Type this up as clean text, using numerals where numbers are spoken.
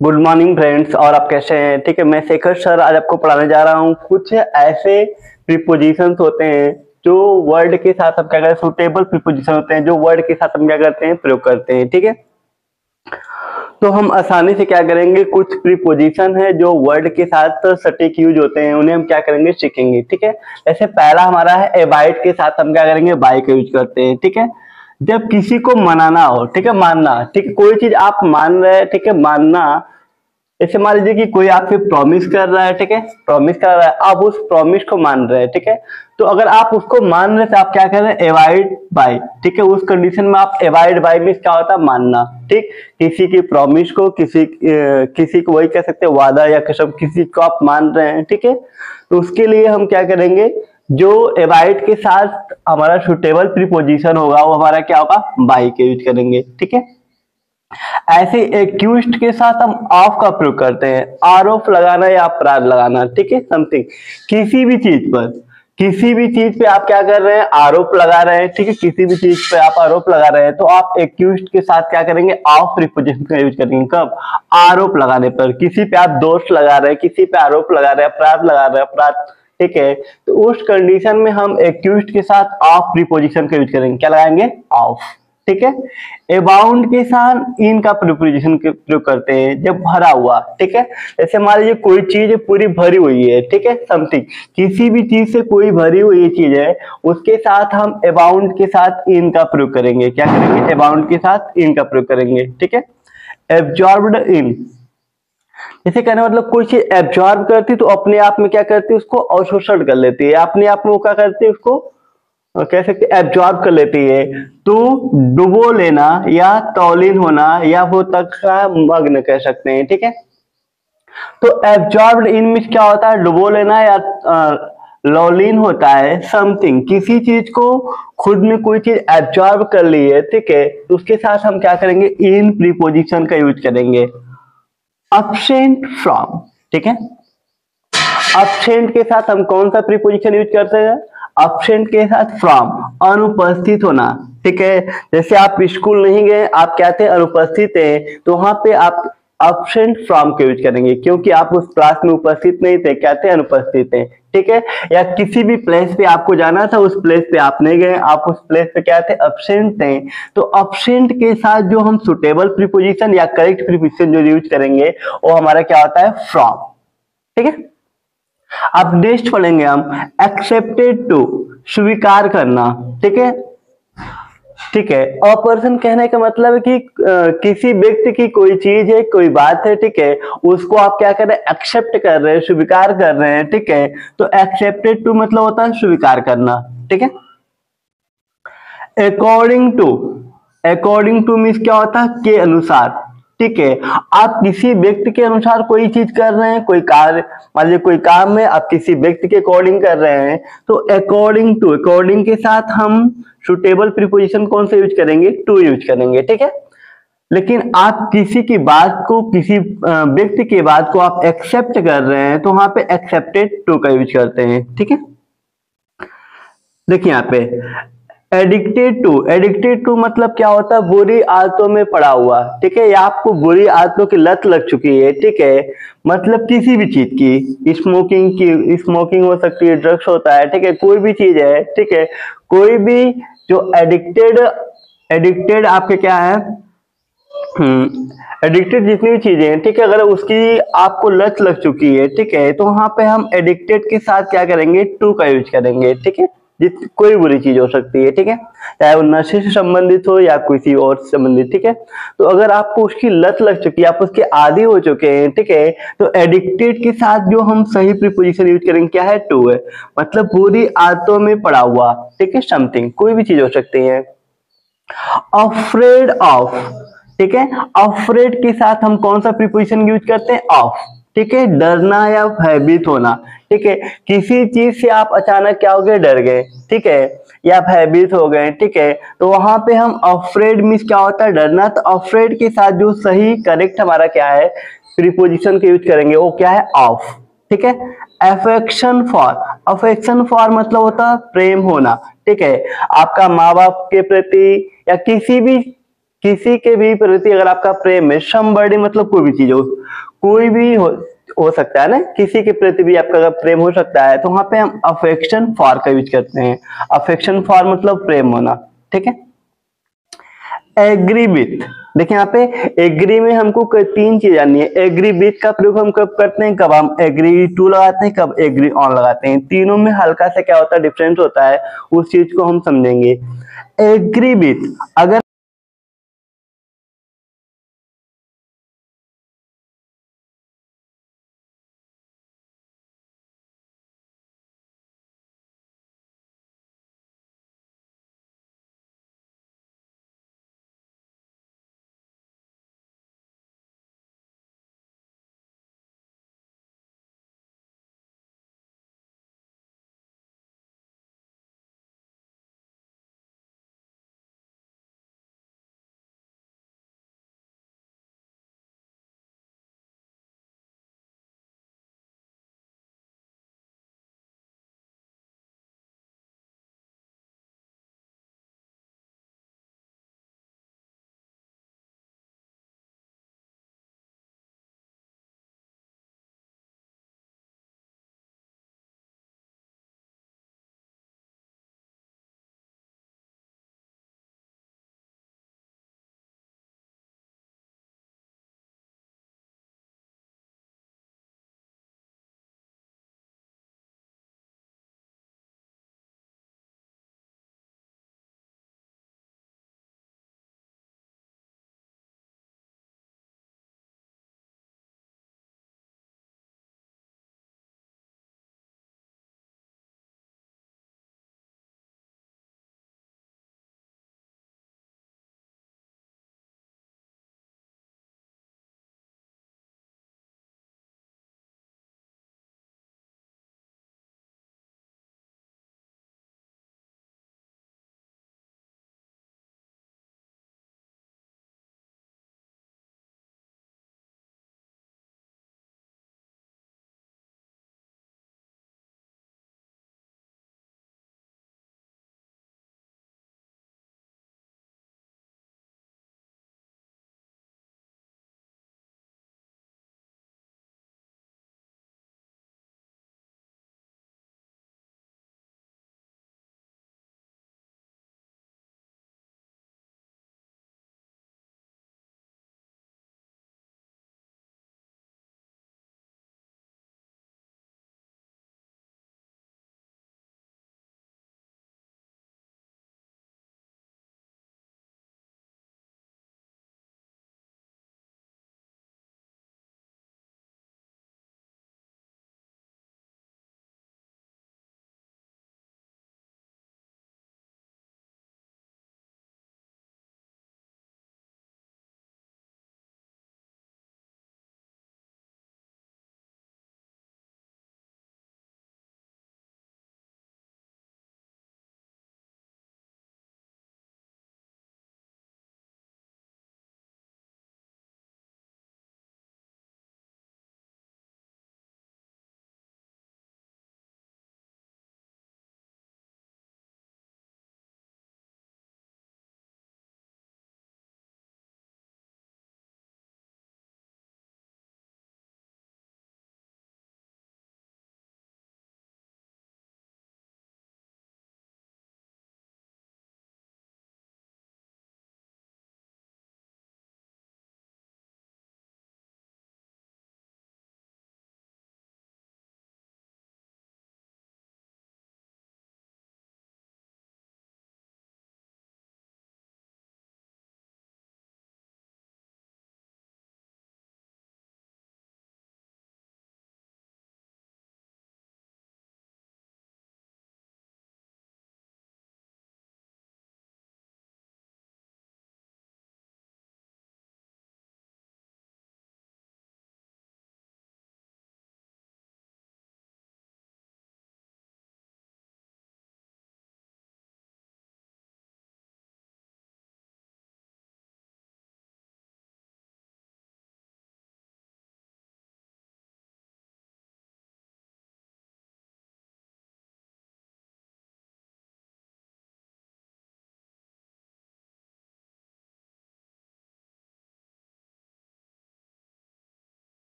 Good morning friends. और आप कैसे हैं? ठीक है, मैं शेखर सर आज आपको पढ़ाने जा रहा हूँ। कुछ ऐसे प्रीपोजिशंस होते हैं जो वर्ड के साथ हम क्या करते हैं, सुटेबल प्रीपोजिशन होते हैं जो वर्ड के साथ हम क्या करते हैं, प्रयोग करते हैं। ठीक है, तो हम आसानी से क्या करेंगे, कुछ प्रीपोजिशन है जो वर्ड के साथ सटीक यूज होते हैं, उन्हें हम क्या करेंगे, सीखेंगे। ठीक है, जैसे पहला हमारा है एबाइड के साथ हम क्या करेंगे, बाय का यूज करते हैं। ठीक है, जब किसी को मनाना हो, ठीक है, मानना, ठीक है, कोई चीज आप मान रहे हैं, ठीक है, मानना। जैसे मान लीजिए कि कोई आपसे प्रॉमिस कर रहा है, ठीक है, प्रॉमिस कर रहा है, आप उस प्रॉमिस को मान रहे हैं। ठीक है, तो अगर आप उसको मान रहे थे, आप क्या कर रहे हैं, एवॉइड बाय। ठीक है, उस कंडीशन में आप एवॉइड बाय मीन्स क्या होता है, मानना। ठीक, किसी की प्रॉमिस को, किसी को वही कह सकते हैं वादा या कसम, किसी को आप मान रहे हैं। ठीक है, तो उसके लिए हम क्या करेंगे, जो एवॉइड के साथ हमारा सुटेबल प्रीपोजिशन होगा वो हमारा क्या होगा, बाय के यूज करेंगे। ठीक है, ऐसे एक्यूज्ड के साथ हम ऑफ का प्रयोग करते हैं, आरोप लगाना या अपराध लगाना। ठीक है, समथिंग, किसी भी चीज पर, किसी भी चीज पे आप क्या कर रहे हैं, आरोप लगा रहे हैं। ठीक है, किसी भी चीज पे आप आरोप लगा रहे हैं तो आप एक्यूज्ड के साथ क्या करेंगे, ऑफ प्रीपोजिशन का यूज करेंगे। कब, आरोप लगाने पर। किसी पे आप दोष लगा रहे हैं, किसी पे आरोप लगा रहे हैं, अपराध लगा रहे हैं, अपराध। ठीक है, तो उस कंडीशन में हम एक्यूज्ड के साथ ऑफ प्रीपोजिशन का यूज करेंगे। क्या लगाएंगे, ऑफ। ठीक है, अबाउंड के साथ इन का प्रीपोजिशन प्रयोग करते हैं जब भरा हुआ। ठीक है, जैसे मान लीजिए कोई चीज पूरी भरी हुई है। ठीक है, समथिंग, किसी भी चीज से कोई भरी हुई चीज है, उसके साथ हम अबाउंड के साथ इन का प्रयोग करेंगे। क्या करेंगे, अबाउंड के साथ इन का प्रयोग करेंगे। ठीक है, एब्जॉर्ब्ड इन, जैसे कहने मतलब कोई चीज एब्जॉर्ब करती तो अपने आप में क्या करती है, उसको अवशोषण कर लेती है, अपने आप में वो क्या करती है, उसको कह सकते एब्जॉर्ब कर लेती है। तो डुबो लेना या तौलीन होना या वो तक का मग्न कह सकते हैं। ठीक है, तो एब्जॉर्ब्ड इन मीन्स क्या होता है, डुबो लेना या लौलीन होता है समथिंग, किसी चीज को खुद में कोई चीज एब्जॉर्ब कर ली है। ठीक है, तो उसके साथ हम क्या करेंगे, इन प्रीपोजिशन का यूज करेंगे। अब्सेंट फ्रॉम, ठीक है, अब्सेंट के साथ हम कौन सा प्रीपोजिशन यूज करते हैं, अब्सेंट के साथ फ्रॉम, अनुपस्थित होना। ठीक है, जैसे आप स्कूल नहीं गए, आप क्या थे, अनुपस्थित हैं, तो वहां पे आप अब्सेंट फ्रॉम के यूज करेंगे क्योंकि आप उस क्लास में उपस्थित नहीं थे, क्या थे, अनुपस्थित हैं। ठीक है, या किसी भी प्लेस पे आपको जाना था, उस प्लेस पे आप नहीं गए, आप उस प्लेस पे क्या थे, अब्सेंट थे। तो अब्सेंट के साथ जो हम सुटेबल प्रीपोजिशन या करेक्ट प्रीपोजिशन जो यूज करेंगे वो हमारा क्या होता है, फ्रॉम। ठीक है, अब नेक्स्ट पढ़ेंगे हम एक्सेप्टेड टू, स्वीकार करना। ठीक है, ठीक है, अ पर्सन कहने का मतलब है कि किसी व्यक्ति की कोई चीज है, कोई बात है, ठीक है, उसको आप क्या कर रहे हैं, एक्सेप्ट कर रहे हैं, स्वीकार कर रहे हैं। ठीक है, तो एक्सेप्टेड टू मतलब होता है स्वीकार करना। ठीक है, according to, according to means क्या होता है, के अनुसार। ठीक है, आप किसी व्यक्ति के अनुसार कोई चीज कर रहे हैं, कोई कार्य, मान लीजिए कोई काम है, आप किसी व्यक्ति के अकॉर्डिंग कर रहे हैं, तो अकॉर्डिंग टू, अकॉर्डिंग के साथ हम सुटेबल प्रीपोजिशन कौन सा यूज करेंगे, टू यूज करेंगे। ठीक है, लेकिन आप किसी की बात को, किसी व्यक्ति की बात को आप एक्सेप्ट कर रहे हैं तो वहां पे एक्सेप्टेड टू का यूज करते हैं। ठीक है, देखिए यहाँ पे एडिक्टेड टू, एडिक्टेड टू मतलब क्या होता है, बुरी आदतों में पड़ा हुआ। ठीक है, या आपको बुरी आदतों की लत लग चुकी है। ठीक है, मतलब किसी भी चीज की, स्मोकिंग की, स्मोकिंग हो सकती है, ड्रग्स होता है। ठीक है, कोई भी चीज है। ठीक है, कोई भी जो एडिक्टेड, एडिक्टेड आपके क्या है, एडिक्टेड जितनी भी चीजें हैं, ठीक है, अगर उसकी आपको लत लग चुकी है, ठीक है, तो वहां पे हम एडिक्टेड के साथ क्या करेंगे, टू का यूज करेंगे। ठीक है, कोई बुरी चीज हो सकती है। ठीक है, चाहे वो नशे से संबंधित हो या किसी और से संबंधित। ठीक है, तो अगर आपको उसकी लत लग चुकी है, आप उसके आदी हो चुके हैं, ठीक है, तो एडिक्टेड के साथ जो हम सही प्रीपोजिशन यूज करेंगे क्या है, टू है, मतलब बुरी आदतों में पड़ा हुआ। ठीक है, समथिंग, कोई भी चीज हो सकती है। अफ्रेड ऑफ, ठीक है, अफ्रेड के साथ हम कौन सा प्रीपोजिशन यूज करते हैं, ऑफ। ठीक है, डरना या भयभीत होना। ठीक है, किसी चीज से आप अचानक क्या हो गए, डर गए। ठीक है, या भयभीत हो गए। ठीक है, तो वहां पे हम अफ्रेड मीन्स क्या होता है, डरना, तो अफ्रेड के साथ जो सही करेक्ट हमारा क्या है, प्रीपोजिशन के यूज करेंगे वो क्या है, ऑफ। ठीक है, अफेक्शन फॉर, अफेक्शन फॉर मतलब होता है प्रेम होना। ठीक है, आपका माँ बाप के प्रति या किसी के भी प्रति अगर आपका प्रेम है, समबडी मतलब कोई भी चीज हो, कोई भी हो सकता है ना, किसी के प्रति भी आपका अगर प्रेम हो सकता है तो वहां पे हम अफेक्शन फॉर का यूज करते हैं। अफेक्शन फॉर मतलब प्रेम होना, ठीक है। एग्री विथ, देखिए यहाँ पे एग्री में हमको तीन चीज जाननी है। एग्री विथ का प्रयोग हम कब करते हैं, कब हम एग्री टू लगाते हैं, कब एग्री ऑन लगाते हैं। तीनों में हल्का सा क्या होता है, डिफरेंस होता है, उस चीज को हम समझेंगे। एग्री विथ, अगर